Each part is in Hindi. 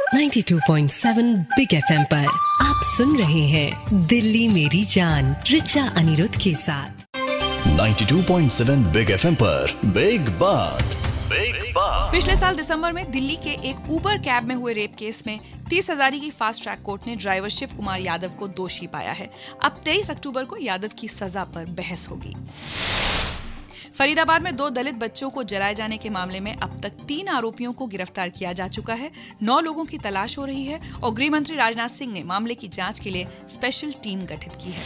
92.7 बिग एफएम पर आप सुन रहे हैं दिल्ली मेरी जान रिचा अनिरुद्ध के साथ। 92.7 बिग एफएम पर बिग बात। पिछले साल दिसंबर में दिल्ली के एक उबर कैब में हुए रेप केस में 30 हजारी की फास्ट ट्रैक कोर्ट ने ड्राइवर शिव कुमार यादव को दोषी पाया है। अब 23 अक्टूबर को यादव की सजा पर बहस होगी। फरीदाबाद में 2 दलित बच्चों को जलाए जाने के मामले में अब तक 3 आरोपियों को गिरफ्तार किया जा चुका है। 9 लोगों की तलाश हो रही है और गृह मंत्री राजनाथ सिंह ने मामले की जांच के लिए स्पेशल टीम गठित की है।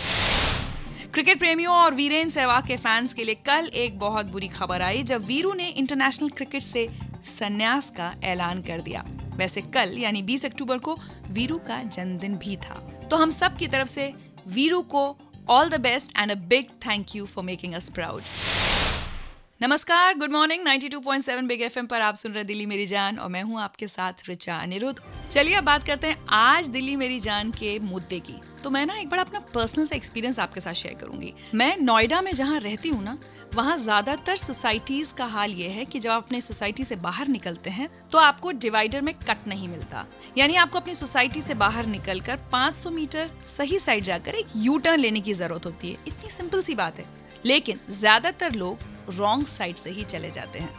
क्रिकेट प्रेमियों और वीरेंद्र सहवाग के फैंस के लिए कल एक बहुत बुरी खबर आई जब वीरू ने इंटरनेशनल क्रिकेट से संन्यास का ऐलान कर दिया। वैसे कल यानी 20 अक्टूबर को वीरू का जन्मदिन भी था, तो हम सब की तरफ से वीरू को all the best and a big thank you for making us proud. नमस्कार, गुड मॉर्निंग। 92.7 बिग एफएम पर आप सुन रहे दिल्ली मेरी जान और मैं हूं आपके साथ रिचा अनिरुद्ध। चलिए अब बात करते हैं आज दिल्ली मेरी जान के मुद्दे की। तो मैं ना एक बड़ा अपना पर्सनल सा एक्सपीरियंस आपके साथ शेयर करूंगी। मैं नोएडा में जहां रहती हूँ ना, वहाँ ज्यादातर सोसाइटीज का हाल ये है कि जब आप अपने सोसाइटी से बाहर निकलते हैं तो आपको डिवाइडर में कट नहीं मिलता। यानी आपको अपनी सोसाइटी से बाहर निकलकर 500 मीटर सही साइड जाकर एक यू टर्न लेने की जरूरत होती है। इतनी सिंपल सी बात है, लेकिन ज्यादातर लोग रॉन्ग साइड से ही चले जाते हैं।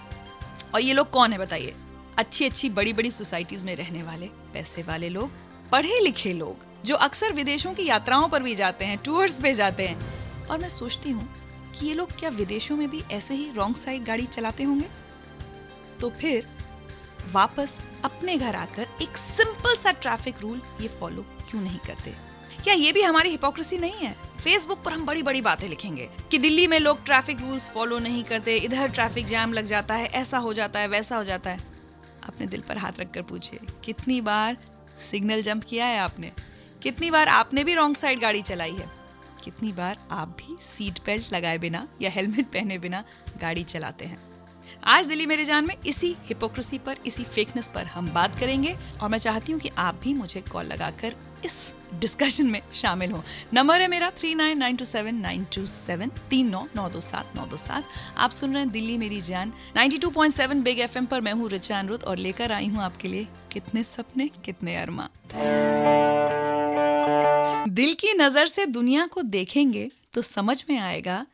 और ये लोग कौन है बताइए? अच्छी बड़ी बड़ी सोसाइटीज में रहने वाले पैसे वाले लोग, पढ़े लिखे लोग जो अक्सर विदेशों की यात्राओं पर भी जाते हैं, टूर्स पे जाते हैं। और मैं सोचती हूँ कि ये लोग क्या विदेशों में भी ऐसे ही रॉन्ग साइड गाड़ी चलाते होंगे? तो फिर वापस अपने घर आकर एक सिंपल सा ट्रैफिक रूल ये फॉलो क्यों नहीं करते? क्या ये भी हमारी हिपोक्रेसी नहीं है? फेसबुक पर हम बड़ी बड़ी बातें लिखेंगे कि दिल्ली में लोग ट्रैफिक रूल्स फॉलो नहीं करते, इधर ट्रैफिक जैम लग जाता है, ऐसा हो जाता है, वैसा हो जाता है। अपने दिल पर हाथ रखकर पूछिए, कितनी बार सिग्नल जंप किया है आपने? कितनी बार आपने भी रॉन्ग साइड गाड़ी चलाई है? कितनी बार आप भी सीट बेल्ट लगाए बिना या हेलमेट पहने बिना गाड़ी चलाते हैं? आज दिल्ली मेरी जान में इसी हिपोक्रेसी पर, इसी फेकनेस पर हम बात करेंगे और मैं चाहती हूँ कि आप भी मुझे कॉल लगाकर इस डिस्कशन में शामिल हो। नंबर है मेरा 39927927 39927927। आप सुन रहे हैं दिल्ली मेरी जान 92.7 बिग एफएम पर। मैं हूँ रिचा अनिरुद्ध और लेकर आई हूँ आपके लिए कितने सपने कितने अरमान। दिल की नजर से दुनिया को देखेंगे तो समझ में आएगा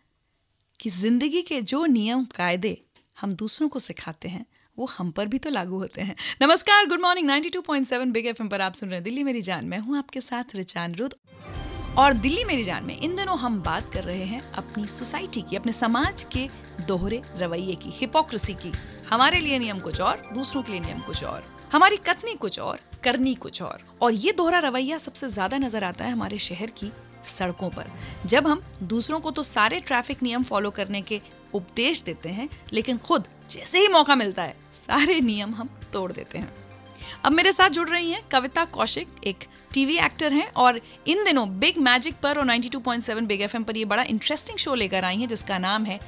कि जिंदगी के जो नियम कायदे हम दूसरों को सिखाते हैं वो हम पर भी तो लागू होते हैं। नमस्कार, गुड मॉर्निंग। 92.7 बिग एफएम पर आप सुन रहे हैं दिल्ली मेरी जान। मैं हूं आपके साथ रिचा अनिरुद्ध और दिल्ली मेरी जान में इन दिनों हम बात कर रहे हैं अपनी सोसाइटी की, अपने समाज के दोहरे रवैये की, हिपोक्रेसी की। हमारे लिए नियम कुछ और, दूसरों के लिए नियम कुछ और, हमारी कथनी कुछ और, करनी कुछ और ये दोहरा रवैया सबसे ज्यादा नजर आता है हमारे शहर की सड़कों पर। जब हम दूसरों को तो सारे ट्रैफिक नियम फॉलो करने के उपदेश देते हैं, लेकिन खुद जैसे ही मौका मिलता है सारे नियम हम तोड़ देते हैं। अब मेरे साथ जुड़ रही हैं कविता कौशिक, एक टीवी एक्टर हैं और इन दिनों बिग मैजिक पर और 92.7 बिग एफएम पर ये बड़ा इंटरेस्टिंग शो लेकर आई हैं जिसका नाम है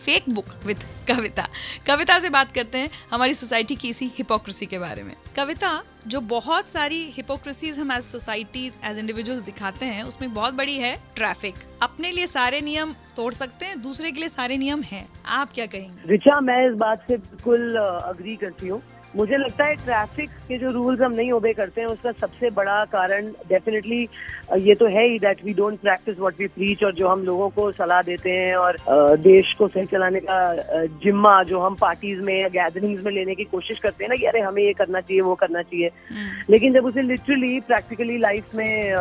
फेक बुक विद कविता। कविता से बात करते हैं हमारी सोसाइटी की इसी हिपोक्रेसी के बारे में। कविता, जो बहुत सारी हिपोक्रेसीज हम एज सोसाइटी, एज इंडिविजुअल्स दिखाते हैं, उसमें बहुत बड़ी है ट्रैफिक। अपने लिए सारे नियम तोड़ सकते हैं, दूसरे के लिए सारे नियम हैं। आप क्या कहेंगे? रिचा, मैं इस बात से बिल्कुल अग्री करती हूँ। मुझे लगता है ट्रैफिक के जो रूल्स हम नहीं ओबे करते हैं उसका सबसे बड़ा कारण डेफिनेटली ये तो है ही that we don't practise what we preach. और जो हम लोगों को सलाह देते हैं और देश को सही चलाने का जिम्मा जो हम पार्टीज में या गैदरिंग्स में लेने की कोशिश करते हैं ना कि अरे हमें ये करना चाहिए, वो करना चाहिए, लेकिन जब उसे लिटरली प्रैक्टिकली लाइफ में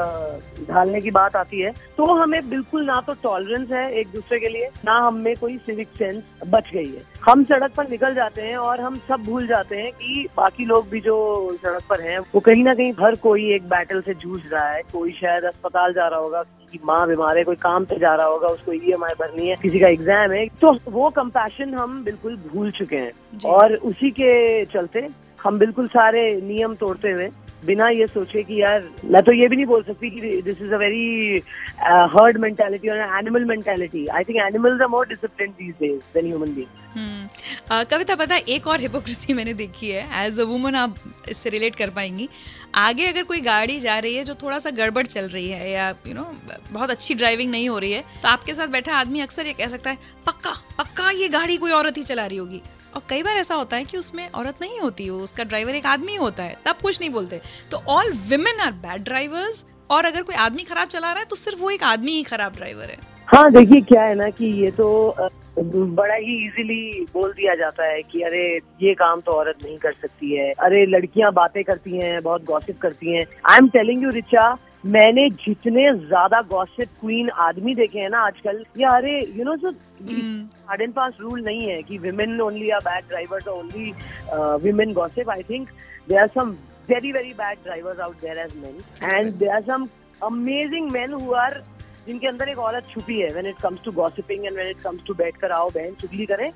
ढालने की बात आती है तो हमें बिल्कुल ना तो टॉलरेंस है एक दूसरे के लिए, ना हम में कोई सिविक सेंस बच गई है। हम सड़क पर निकल जाते हैं और हम सब भूल जाते हैं कि बाकी लोग भी जो सड़क पर हैं वो कहीं ना कहीं हर कोई एक बैटल से जूझ रहा है। कोई शायद अस्पताल जा रहा होगा, किसी की माँ बीमार है, कोई काम पे जा रहा होगा, उसको ईएमआई भरनी है, किसी का एग्जाम है। तो वो कंपैशन हम बिल्कुल भूल चुके हैं और उसी के चलते हम बिल्कुल सारे नियम तोड़ते हुए बिना ये सोचे कि यार, मैं तो ये भी नहीं बोल सकती कि this is a very herd mentality और animal mentality. I think animals are more disciplined these days than human being. Kavita, पता है एक और हिपोक्रेसी मैंने देखी है, एज अ वुमन आप इससे रिलेट कर पाएंगी। आगे अगर कोई गाड़ी जा रही है जो थोड़ा सा गड़बड़ चल रही है या बहुत अच्छी ड्राइविंग नहीं हो रही है, तो आपके साथ बैठा आदमी अक्सर ये कह सकता है, पक्का ये गाड़ी कोई औरत ही चला रही होगी। और कई बार ऐसा होता है कि उसमें औरत नहीं होती, उसका ड्राइवर एक आदमी होता है, तब कुछ नहीं बोलते। तो all women are bad drivers, और अगर कोई आदमी खराब चला रहा है तो सिर्फ वो एक आदमी ही खराब ड्राइवर है। हाँ देखिए क्या है ना कि ये तो बड़ा ही इजीली बोल दिया जाता है कि अरे ये काम तो औरत नहीं कर सकती है, अरे लड़कियां बातें करती हैं, बहुत गॉसिप करती हैं। I am telling you Richa, मैंने जितने ज्यादा गॉसिप क्वीन आदमी देखे हैं ना आजकल, या अरे you know, hard and fast rule नहीं है कि women only are bad drivers, only women gossip. I think there are some very very bad drivers out there as men, and there are some amazing men who are, जिनके अंदर एक औरत छुपी है when it comes to gossiping and when it comes to बैठ कर आओ बहन चुगली करें।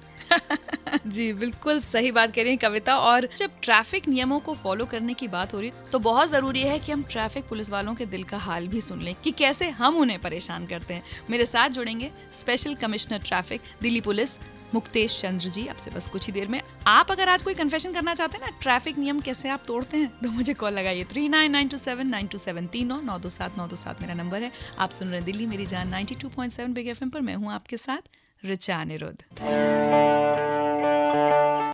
जी बिल्कुल सही बात कह रही हैं कविता। और जब ट्रैफिक नियमों को फॉलो करने की बात हो रही तो बहुत जरूरी है कि हम ट्रैफिक पुलिस वालों के दिल का हाल भी सुन लें कि कैसे हम उन्हें परेशान करते हैं। मेरे साथ जुड़ेंगे special commissioner traffic Delhi police Muktesh Chandra ji, आपसे बस कुछ ही देर में। आप अगर आज कोई कन्फेशन करना चाहते हैं ना, ट्रैफिक नियम कैसे आप तोड़ते हैं, तो मुझे कॉल लगाइए 39927927 927 मेरा नंबर है। आप सुन रहे हैं दिल्ली मेरी जान 92.7 बिग एफएम पर। मैं हूँ आपके साथ रिचा अनिरुद्ध।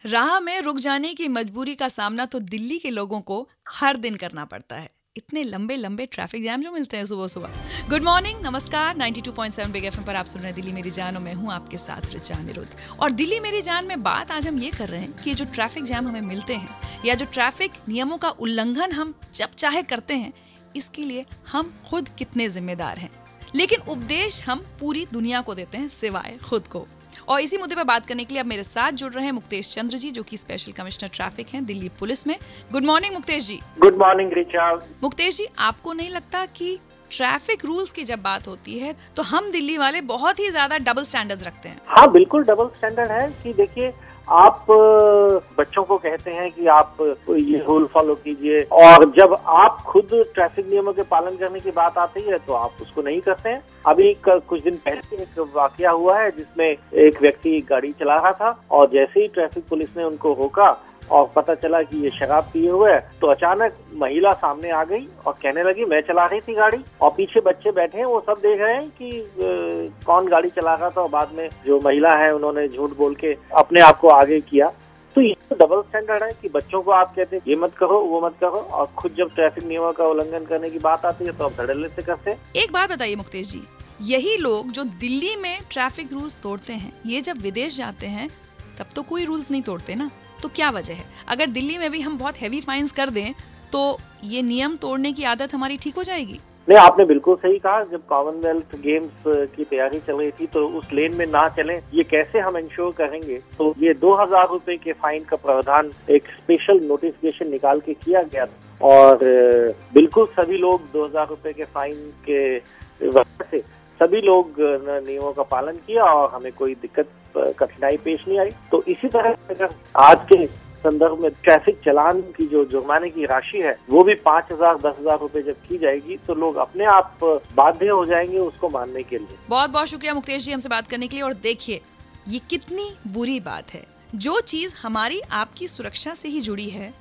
राह में रुक जाने की मजबूरी का सामना तो दिल्ली के लोगों को हर दिन करना पड़ता है। इतने लंबे लंबे ट्रैफिक जैम जो मिलते हैं सुबह सुबह। गुड मॉर्निंग, नमस्कार। 92.7 बिग एफएम पर आप सुन रहे हैं दिल्ली मेरी जान और मैं हूं आपके साथ रिचा अनिरुद्ध। और दिल्ली मेरी जान में बात आज हम ये कर रहे हैं कि जो ट्रैफिक जैम हमें मिलते हैं या जो ट्रैफिक नियमों का उल्लंघन हम जब चाहे करते हैं, इसके लिए हम खुद कितने जिम्मेदार हैं। लेकिन उपदेश हम पूरी दुनिया को देते हैं सिवाय खुद को। और इसी मुद्दे पर बात करने के लिए अब मेरे साथ जुड़ रहे हैं मुक्तेश चंद्र जी, जो कि स्पेशल कमिश्नर ट्रैफिक हैं दिल्ली पुलिस में। Good morning Muktesh ji. Good morning Richa. Muktesh ji, आपको नहीं लगता कि ट्रैफिक रूल्स की जब बात होती है तो हम दिल्ली वाले बहुत ही ज्यादा डबल स्टैंडर्ड्स रखते हैं? हाँ बिल्कुल डबल स्टैंडर्ड है कि देखिए, आप बच्चों को कहते हैं कि आप ये रूल फॉलो कीजिए, और जब आप खुद ट्रैफिक नियमों के पालन करने की बात आती है तो आप उसको नहीं करते हैं। अभी कुछ दिन पहले एक वाकया हुआ है जिसमें एक व्यक्ति गाड़ी चला रहा था और जैसे ही ट्रैफिक पुलिस ने उनको रोका और पता चला कि ये शराब पिए हुए है, तो अचानक महिला सामने आ गई और कहने लगी मैं चला रही थी गाड़ी, और पीछे बच्चे बैठे हैं, वो सब देख रहे हैं कि कौन गाड़ी चला रहा था। और बाद में जो महिला है उन्होंने झूठ बोल के अपने आप को आगे किया। तो ये तो डबल स्टैंडर्ड है कि बच्चों को आप कहते हैं ये मत करो वो मत करो, और खुद जब ट्रैफिक नियमों का उल्लंघन करने की बात आती है तो आप धड़ल्ले से करते हैं। एक बात बताइए मुक्तेश जी, यही लोग जो दिल्ली में ट्रैफिक रूल्स तोड़ते हैं, ये जब विदेश जाते हैं तब तो कोई रूल्स नहीं तोड़ते ना, तो क्या वजह है? अगर दिल्ली में भी हम बहुत हैवी फाइन्स कर दें तो ये नियम तोड़ने की आदत हमारी ठीक हो जाएगी? नहीं, आपने बिल्कुल सही कहा। जब कॉमनवेल्थ गेम्स की तैयारी चल रही थी तो उस लेन में ना चलें, ये कैसे हम इंश्योर करेंगे? तो ये 2000 रुपए के फाइन का प्रावधान एक स्पेशल नोटिफिकेशन निकाल के किया गया था, और बिल्कुल सभी लोग 2000 रुपए के फाइन के वजह से सभी लोग नियमों का पालन किया और हमें कोई दिक्कत कठिनाई पेश नहीं आई। तो इसी तरह अगर आज के संदर्भ में ट्रैफिक चालान की जो जुर्माने की राशि है वो भी 5000 10,000 रुपए जब की जाएगी तो लोग अपने आप बाध्य हो जाएंगे उसको मानने के लिए। बहुत बहुत शुक्रिया मुक्तेश जी हमसे बात करने के लिए। और देखिए ये कितनी बुरी बात है, जो चीज हमारी आपकी सुरक्षा से ही जुड़ी है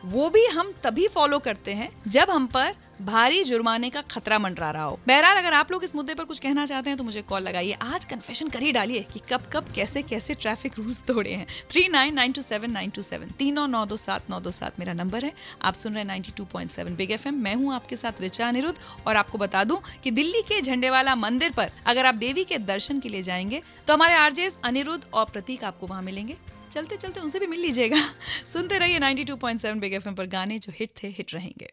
वो भी हम तभी फॉलो करते हैं जब हम पर भारी जुर्माने का खतरा मंडरा रहा हो। बहरहाल अगर आप लोग इस मुद्दे पर कुछ कहना चाहते हैं तो मुझे कॉल लगाइए। आज कन्फेशन कर ही डालिए कि कब कब कैसे कैसे ट्रैफिक रूल्स तोड़े हैं। 39927927 39927927 मेरा नंबर है। आप सुन रहे हैं 92.7 बिग एफएम। मैं हूं आपके साथ रिचा अनिरुद्ध। और आपको बता दूं कि दिल्ली के झंडेवाला मंदिर पर अगर आप देवी के दर्शन के लिए जाएंगे तो हमारे आरजेस अनिरुद्ध और प्रतीक आपको वहां मिलेंगे। चलते चलते उनसे भी मिल लीजिएगा। सुनते रहिए 92.7 बिग एफएम पर, गाने जो हिट थे हिट रहेंगे।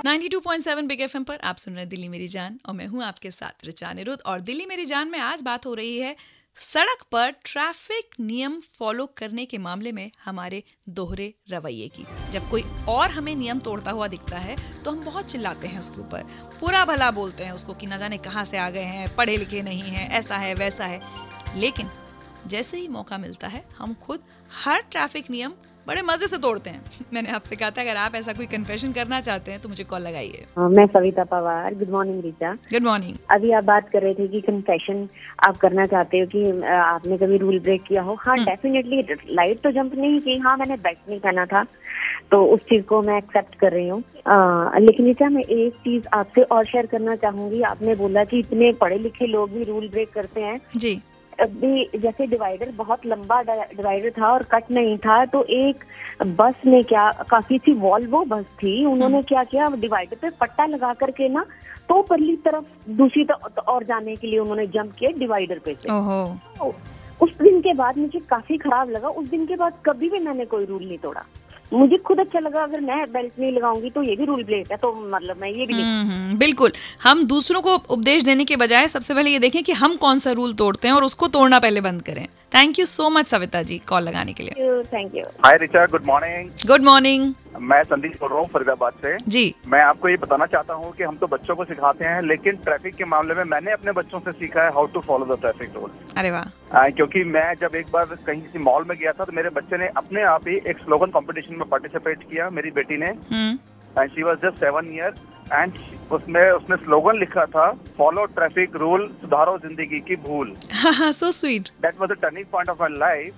92.7 बिग एफएम पर आप सुन रहे हैं दिल्ली मेरी जान और मैं हूं आपके साथ रिचा अनिरुद्ध। और दिल्ली मेरी जान में आज बात हो रही है सड़क पर ट्रैफिक नियम फॉलो करने के मामले में हमारे दोहरे रवैये की। जब कोई और हमें नियम तोड़ता हुआ दिखता है तो हम बहुत चिल्लाते हैं उसके ऊपर, पूरा भला बोलते हैं उसको कि न जाने कहां से आ गए हैं, पढ़े लिखे नहीं हैं, ऐसा है वैसा है। लेकिन जैसे ही मौका मिलता है हम खुद हर ट्रैफिक नियम बड़े मजे से तोड़ते हैं। मैंने आपसे कहा था अगर आप ऐसा कोई कन्फेशन करना चाहते हैं तो मुझे कॉल लगाइए। मैं Savita Pawar. Good morning Richa. Good morning. अभी आप बात कर रहे थे कि कन्फेशन आप करना चाहते हो कि आपने कभी रूल ब्रेक किया हो। हाँ डेफिनेटली, लाइट तो जंप नहीं की, हाँ मैंने बेल्ट नहीं पहना था तो उस चीज को मैं एक्सेप्ट कर रही हूँ। लेकिन रिचा मैं एक चीज आपसे और शेयर करना चाहूंगी। आपने बोला कि इतने पढ़े लिखे लोग भी रूल ब्रेक करते हैं जी। भी जैसे डिवाइडर बहुत लंबा डिवाइडर था और कट नहीं था, तो एक बस ने क्या, काफी सी वॉल्वो बस थी, उन्होंने क्या किया, डिवाइडर पे पट्टा लगा करके ना तो परली तरफ दूसरी तरफ और जाने के लिए उन्होंने जंप किया डिवाइडर पे से। तो उस दिन के बाद मुझे काफी खराब लगा। उस दिन के बाद कभी भी मैंने कोई रूल नहीं तोड़ा। मुझे खुद अच्छा लगा, अगर मैं बेल्ट नहीं लगाऊंगी तो ये भी रूल ब्रेक है, तो मतलब मैं ये भी नहीं। बिल्कुल, हम दूसरों को उपदेश देने के बजाय सबसे पहले ये देखें कि हम कौन सा रूल तोड़ते हैं और उसको तोड़ना पहले बंद करें। Thank you so much Savita ji call लगाने के लिए। Thank you. Hi Richa, good morning. Good morning. मैं संदीप बोल रहा हूँ फरीदाबाद से जी। मैं आपको ये बताना चाहता हूँ कि हम तो बच्चों को सिखाते हैं, लेकिन ट्रैफिक के मामले में मैंने अपने बच्चों से सीखा है how to follow the traffic rule. अरे वाह। क्योंकि मैं जब एक बार कहीं किसी मॉल में गया था तो मेरे बच्चे ने अपने आप ही एक स्लोगन कंपटीशन में पार्टिसिपेट किया, मेरी बेटी ने, and she was just 7 year, एंड उसने स्लोगन लिखा था, फॉलो ट्रैफिक रूल, सुधारो जिंदगी की भूल। So sweet. That was the turning point of my life.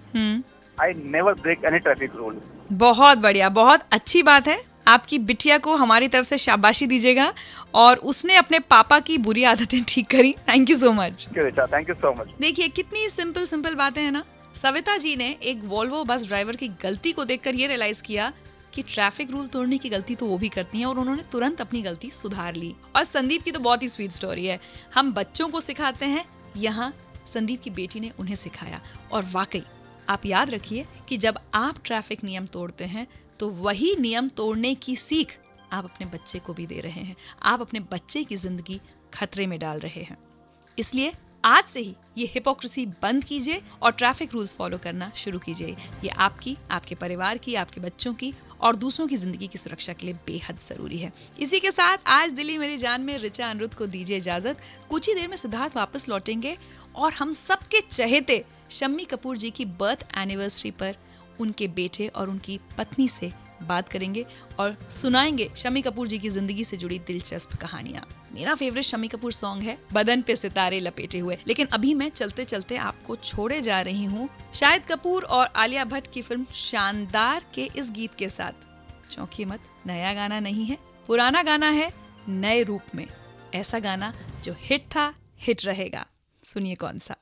I never break any traffic rule. बहुत बढ़िया, बहुत अच्छी बात है। आपकी बिटिया को हमारी तरफ से शाबाशी दीजिएगा, और उसने अपने पापा की बुरी आदतें ठीक करी। Thank you so much. Thank you so much. देखिए कितनी सिंपल बातें हैं ना। सविता जी ने एक वोल्वो बस ड्राइवर की गलती को देखकर ये रियलाइज किया कि ट्रैफिक रूल तोड़ने की गलती तो वो भी करती हैं, और उन्होंने तुरंत अपनी गलती सुधार ली। और संदीप की तो बहुत ही स्वीट स्टोरी है। हम बच्चों को सिखाते हैं, यहाँ संदीप की बेटी ने उन्हें सिखाया। और वाकई आप याद रखिए कि जब आप ट्रैफिक नियम तोड़ते हैं तो वही नियम तोड़ने की सीख आप अपने बच्चे को भी दे रहे हैं। आप अपने बच्चे की जिंदगी खतरे में डाल रहे हैं। इसलिए आज से ही ये हिपोक्रेसी बंद कीजिए और ट्रैफिक रूल्स फॉलो करना शुरू कीजिए। ये आपकी, आपके परिवार की, आपके बच्चों की और दूसरों की जिंदगी की सुरक्षा के लिए बेहद जरूरी है। इसी के साथ आज दिल्ली मेरी जान में रिचा अनिरुद्ध को दीजिए इजाजत। कुछ ही देर में सिद्धार्थ वापस लौटेंगे और हम सबके चहेते शम्मी कपूर जी की बर्थ एनिवर्सरी पर उनके बेटे और उनकी पत्नी से बात करेंगे और सुनाएंगे शम्मी कपूर जी की जिंदगी से जुड़ी दिलचस्प कहानियां। मेरा फेवरेट शम्मी कपूर सॉन्ग है बदन पे सितारे लपेटे हुए। लेकिन अभी मैं चलते चलते आपको छोड़े जा रही हूँ शाहिद कपूर और आलिया भट्ट की फिल्म शानदार के इस गीत के साथ। चौंकिए मत, नया गाना नहीं है, पुराना गाना है नए रूप में। ऐसा गाना जो हिट था, हिट रहेगा। सुनिए कौन सा।